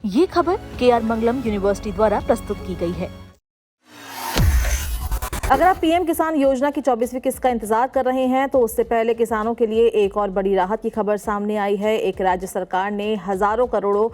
ये खबर KR मंगलम university द्वारा प्रस्तुत की गई है। अगर आप पीएम किसान योजना की 24वीं किस्त का इंतजार कर रहे हैं तो उससे पहले किसानों के लिए एक और बड़ी राहत की खबर सामने आई है। एक राज्य सरकार ने हजारों करोड़ों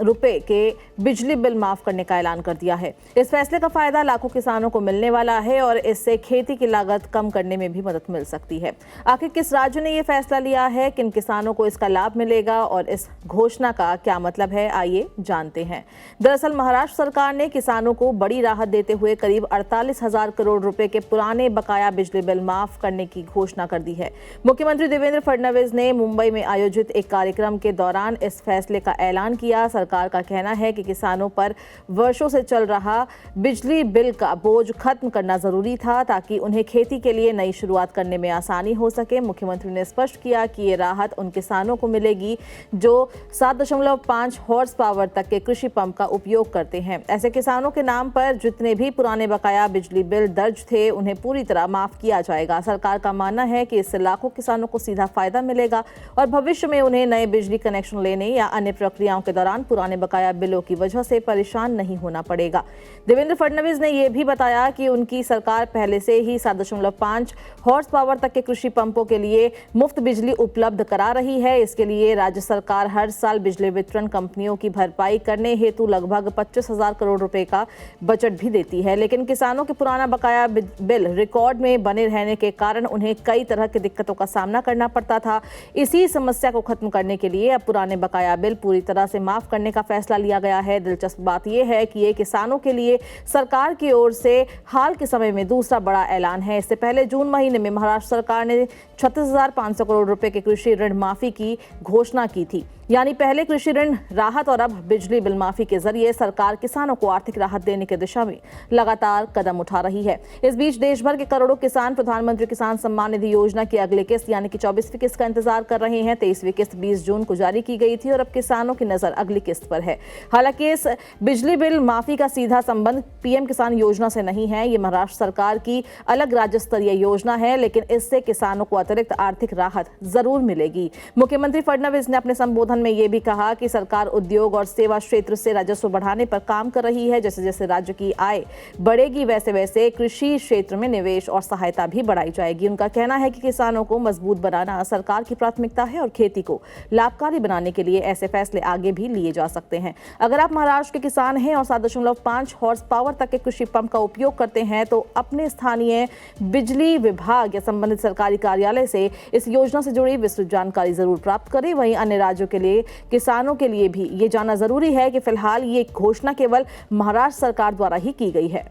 रुपए के बिजली बिल माफ करने का ऐलान कर दिया है। इस फैसले का फायदा लाखों किसानों को मिलने वाला है और इससे खेती की लागत कम करने में भी मदद मिल सकती है। आखिर किस राज्य ने ये फैसला लिया है, किन किसानों को इसका लाभ मिलेगा और इस घोषणा का क्या मतलब है, आइए जानते हैं। दरअसल महाराष्ट्र सरकार ने किसानों को बड़ी राहत देते हुए करीब 48,000 करोड़ रुपए के पुराने बकाया बिजली बिल माफ करने की घोषणा कर दी है। मुख्यमंत्री देवेंद्र फडणवीस ने मुंबई में आयोजित एक कार्यक्रम के दौरान इस फैसले का ऐलान किया। सरकार का कहना है कि किसानों पर वर्षों से चल रहा बिजली बिल का बोझ खत्म करना जरूरी था ताकि उन्हें खेती के लिए नई शुरुआत करने में आसानी हो सके। मुख्यमंत्री ने स्पष्ट किया कि ये राहत उन किसानों को मिलेगी जो 7.5 हॉर्स पावर तक के कृषि पंप का उपयोग करते हैं। ऐसे किसानों के नाम पर जितने भी पुराने बकाया बिजली बिल दर्ज थे उन्हें पूरी तरह माफ किया जाएगा। सरकार का मानना है कि इससे लाखों किसानों को सीधा फायदा मिलेगा और भविष्य में उन्हें नए बिजली कनेक्शन लेने या अन्य प्रक्रियाओं के दौरान पुराने बकाया बिलों की वजह से परेशान नहीं होना पड़ेगा। देवेंद्र फडणवीस ने यह भी बताया कि उनकी सरकार पहले से ही 7.5 हॉर्स पावर तक के कृषि पंपों के लिए मुफ्त बिजली उपलब्ध करा रही है। इसके लिए राज्य सरकार हर साल बिजली वितरण कंपनियों की भरपाई करने हेतु लगभग 25,000 करोड़ रुपए का बजट भी देती है। लेकिन किसानों के पुराना बकाया बिल रिकॉर्ड में बने रहने के कारण उन्हें कई तरह की दिक्कतों का सामना करना पड़ता था। इसी समस्या को खत्म करने के लिए अब पुराने बकाया बिल पूरी तरह से माफ करने का फैसला लिया गया है। दिलचस्प बात यह है कि ये किसानों के लिए सरकार की ओर से हाल के समय में दूसरा बड़ा ऐलान है। इससे पहले जून महीने में महाराष्ट्र सरकार ने 36,500 करोड़ रुपए के कृषि ऋण माफी की घोषणा की थी। यानी पहले कृषि ऋण राहत और अब बिजली बिल माफी के जरिए सरकार किसानों को आर्थिक राहत देने की दिशा में लगातार कदम उठा रही है। इस बीच देश भर के करोड़ों किसान प्रधानमंत्री किसान सम्मान निधि योजना की अगली किस्त यानी कि 24वीं किस्त का इंतजार कर रहे हैं। 23वीं किस्त 20 जून को जारी की गई थी और अब किसानों की नजर अगली किस्त पर है। हालांकि इस बिजली बिल माफी का सीधा संबंध पीएम किसान योजना से नहीं है। ये महाराष्ट्र सरकार की अलग राज्य स्तरीय योजना है, लेकिन इससे किसानों को अतिरिक्त आर्थिक राहत जरूर मिलेगी। मुख्यमंत्री फडणवीस ने अपने संबोधन में यह भी कहा कि सरकार उद्योग और सेवा क्षेत्र से राजस्व बढ़ाने पर काम कर रही है। जैसे जैसे राज्य की आय बढ़ेगी वैसे वैसे कृषि क्षेत्र में निवेश और सहायता भी बढ़ाई जाएगी। उनका कहना है कि किसानों को मजबूत बनाना सरकार की प्राथमिकता है और खेती को लाभकारी बनाने के लिए ऐसे फैसले आगे भी लिए जा सकते हैं। अगर आप महाराष्ट्र के किसान हैं और 7.5 हॉर्स पावर तक के कृषि पंप का उपयोग करते हैं तो अपने स्थानीय बिजली विभाग या संबंधित सरकारी कार्यालय से इस योजना से जुड़ी विस्तृत जानकारी जरूर प्राप्त करें। वहीं अन्य राज्यों के लिए किसानों के लिए भी ये जानना जरूरी है कि फिलहाल ये घोषणा केवल महाराष्ट्र सरकार द्वारा ही की गई है।